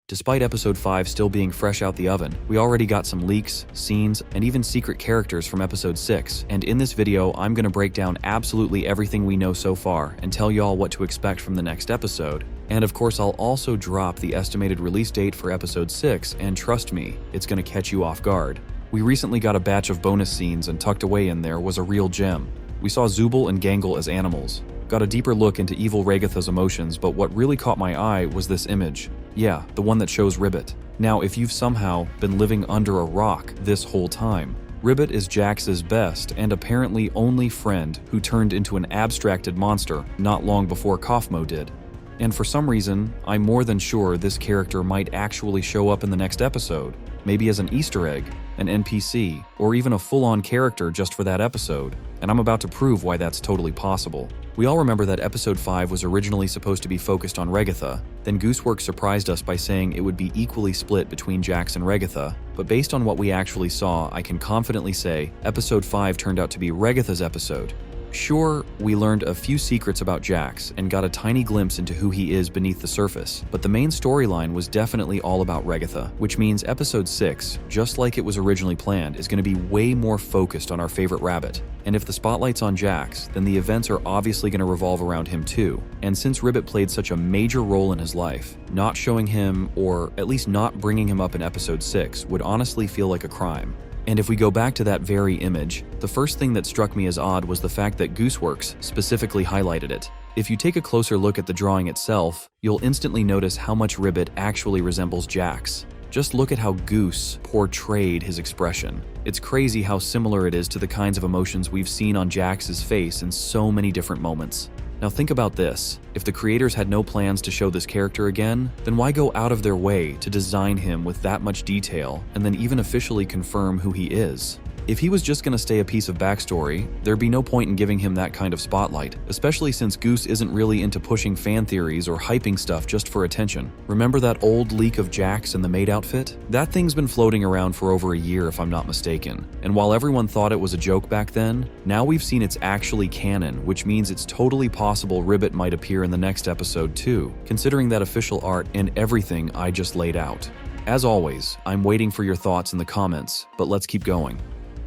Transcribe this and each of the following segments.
Despite episode 5 still being fresh out the oven, we already got some leaks, scenes, and even secret characters from episode 6, and in this video I'm gonna break down absolutely everything we know so far and tell y'all what to expect from the next episode. And of course I'll also drop the estimated release date for episode 6, and trust me, it's gonna catch you off guard. We recently got a batch of bonus scenes, and tucked away in there was a real gem. We saw Zooble and Gangle as animals. Got a deeper look into evil Regatha's emotions, but what really caught my eye was this image. Yeah, the one that shows Ribbit. Now, if you've somehow been living under a rock this whole time, Ribbit is Jax's best and apparently only friend who turned into an abstracted monster not long before Kaufmo did. And for some reason, I'm more than sure this character might actually show up in the next episode, maybe as an Easter egg, an NPC, or even a full-on character just for that episode, and I'm about to prove why that's totally possible. We all remember that episode 5 was originally supposed to be focused on Regatha, then Gooseworks surprised us by saying it would be equally split between Jax and Regata, but based on what we actually saw, I can confidently say episode 5 turned out to be Regatha's episode. Sure, we learned a few secrets about Jax and got a tiny glimpse into who he is beneath the surface, but the main storyline was definitely all about Regatha, which means episode 6, just like it was originally planned, is going to be way more focused on our favorite rabbit. And if the spotlight's on Jax, then the events are obviously going to revolve around him too. And since Ribbit played such a major role in his life, not showing him, or at least not bringing him up in episode 6, would honestly feel like a crime. And if we go back to that very image, the first thing that struck me as odd was the fact that Gooseworks specifically highlighted it. If you take a closer look at the drawing itself, you'll instantly notice how much Ribbit actually resembles Jax. Just look at how Goose portrayed his expression. It's crazy how similar it is to the kinds of emotions we've seen on Jax's face in so many different moments. Now think about this. If the creators had no plans to show this character again, then why go out of their way to design him with that much detail and then even officially confirm who he is? If he was just going to stay a piece of backstory, there'd be no point in giving him that kind of spotlight, especially since Goose isn't really into pushing fan theories or hyping stuff just for attention. Remember that old leak of Jax in the maid outfit? That thing's been floating around for over a year if I'm not mistaken, and while everyone thought it was a joke back then, now we've seen it's actually canon, which means it's totally possible Ribbit might appear in the next episode too, considering that official art and everything I just laid out. As always, I'm waiting for your thoughts in the comments, but let's keep going.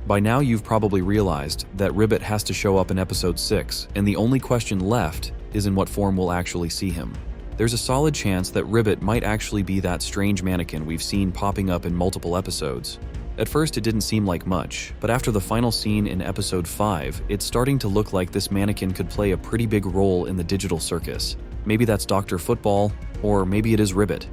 By now you've probably realized that Ribbit has to show up in episode 6, and the only question left is in what form we'll actually see him. There's a solid chance that Ribbit might actually be that strange mannequin we've seen popping up in multiple episodes. At first it didn't seem like much, but after the final scene in episode 5, it's starting to look like this mannequin could play a pretty big role in the digital circus. Maybe that's Dr. Football, or maybe it is Ribbit.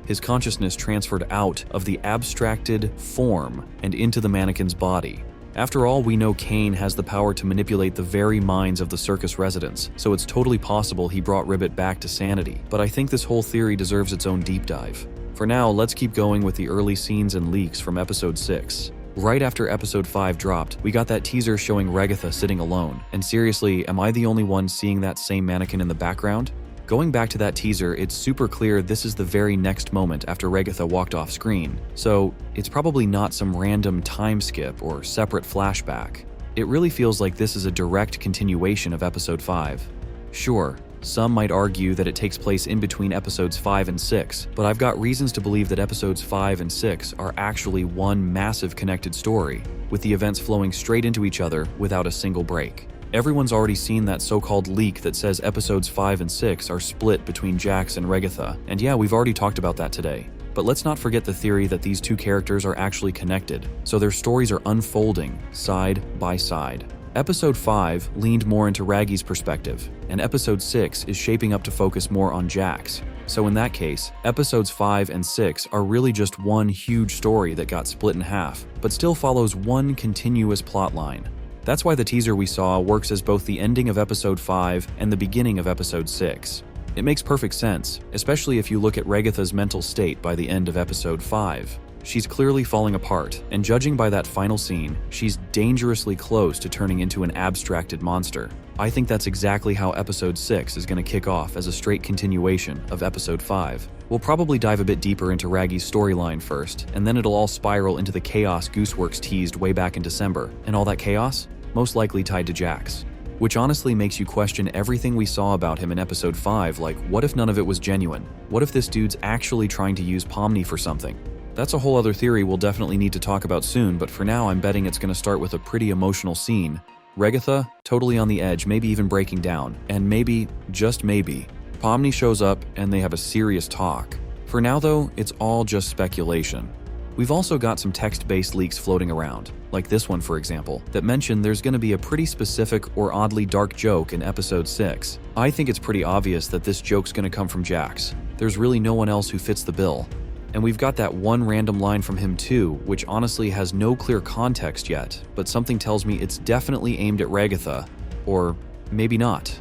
His consciousness transferred out of the abstracted form and into the mannequin's body. After all, we know Kane has the power to manipulate the very minds of the circus residents, so it's totally possible he brought Ribbit back to sanity. But I think this whole theory deserves its own deep dive. For now, let's keep going with the early scenes and leaks from episode 6. Right after episode 5 dropped, we got that teaser showing Regatha sitting alone. And seriously, am I the only one seeing that same mannequin in the background? Going back to that teaser, it's super clear this is the very next moment after Regatha walked off screen, so it's probably not some random time skip or separate flashback. It really feels like this is a direct continuation of episode 5. Sure, some might argue that it takes place in between episodes 5 and 6, but I've got reasons to believe that episodes 5 and 6 are actually one massive connected story, with the events flowing straight into each other without a single break. Everyone's already seen that so-called leak that says episodes 5 and 6 are split between Jax and Regatha, and yeah, we've already talked about that today. But let's not forget the theory that these two characters are actually connected, so their stories are unfolding side by side. Episode 5 leaned more into Raggy's perspective, and episode 6 is shaping up to focus more on Jax. So in that case, episodes 5 and 6 are really just one huge story that got split in half, but still follows one continuous plotline. That's why the teaser we saw works as both the ending of episode 5 and the beginning of episode 6. It makes perfect sense, especially if you look at Regatha's mental state by the end of episode 5. She's clearly falling apart, and judging by that final scene, she's dangerously close to turning into an abstracted monster. I think that's exactly how episode 6 is going to kick off as a straight continuation of episode 5. We'll probably dive a bit deeper into Raggy's storyline first, and then it'll all spiral into the chaos Gooseworks teased way back in December, and all that chaos? Most likely tied to Jax. which honestly makes you question everything we saw about him in episode 5, like what if none of it was genuine? What if this dude's actually trying to use Pomni for something? That's a whole other theory we'll definitely need to talk about soon, but for now I'm betting it's going to start with a pretty emotional scene. Regata, totally on the edge, maybe even breaking down, and maybe, just maybe, Pomni shows up and they have a serious talk. For now though, it's all just speculation. We've also got some text-based leaks floating around, like this one for example, that mention there's going to be a pretty specific or oddly dark joke in episode 6. I think it's pretty obvious that this joke's going to come from Jax. There's really no one else who fits the bill. And we've got that one random line from him too, which honestly has no clear context yet, but something tells me it's definitely aimed at Regata, or maybe not.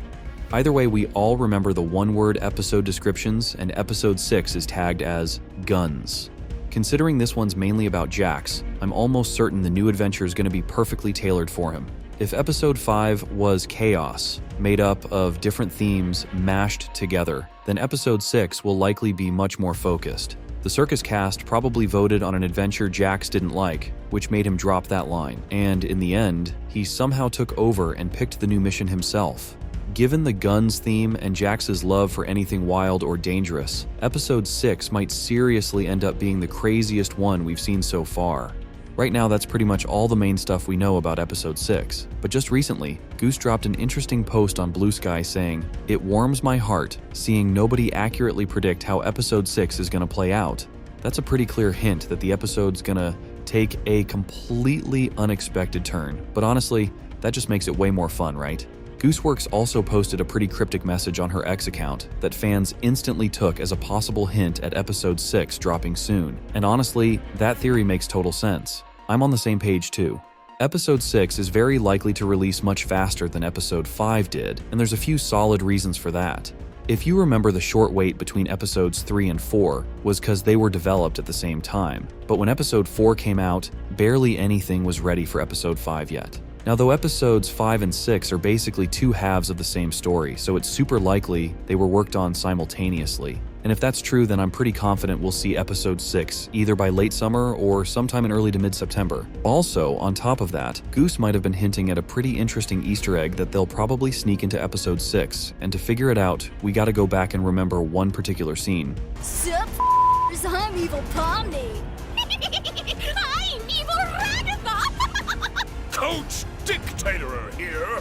Either way, we all remember the one-word episode descriptions, and episode 6 is tagged as guns. Considering this one's mainly about Jax, I'm almost certain the new adventure is going to be perfectly tailored for him. If episode 5 was chaos, made up of different themes mashed together, then episode 6 will likely be much more focused. The Circus cast probably voted on an adventure Jax didn't like, which made him drop that line, and in the end, he somehow took over and picked the new mission himself. Given the guns theme and Jax's love for anything wild or dangerous, episode 6 might seriously end up being the craziest one we've seen so far. Right now, that's pretty much all the main stuff we know about episode 6, but just recently, Goose dropped an interesting post on Blue Sky saying, "It warms my heart seeing nobody accurately predict how episode 6 is going to play out." That's a pretty clear hint that the episode's going to take a completely unexpected turn, but honestly, that just makes it way more fun, right? Gooseworx also posted a pretty cryptic message on her X account that fans instantly took as a possible hint at episode 6 dropping soon, and honestly, that theory makes total sense. I'm on the same page too. Episode 6 is very likely to release much faster than episode 5 did, and there's a few solid reasons for that. If you remember, the short wait between episodes 3 and 4 was because they were developed at the same time, but when episode 4 came out, barely anything was ready for episode 5 yet. Now though episodes 5 and 6 are basically two halves of the same story, so it's super likely they were worked on simultaneously. And if that's true, then I'm pretty confident we'll see episode 6 either by late summer or sometime in early to mid-September. Also, on top of that, Goose might have been hinting at a pretty interesting Easter egg that they'll probably sneak into episode 6, and to figure it out, we gotta go back and remember one particular scene. Sup, I'm evil Pomni. I'm evil Regata. Coach Dictator here.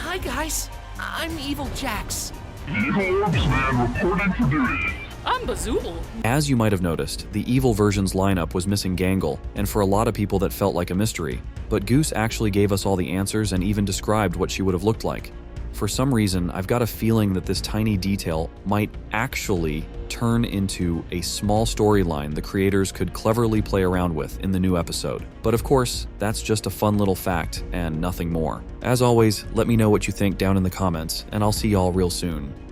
Hi guys, I'm Evil Jax. Evil Orbs Man reporting for duty. I'm Bazool. As you might have noticed, the evil version's lineup was missing Gangle, and for a lot of people that felt like a mystery. But Goose actually gave us all the answers and even described what she would have looked like. For some reason, I've got a feeling that this tiny detail might actually turn into a small storyline the creators could cleverly play around with in the new episode. But of course, that's just a fun little fact and nothing more. As always, let me know what you think down in the comments, and I'll see y'all real soon.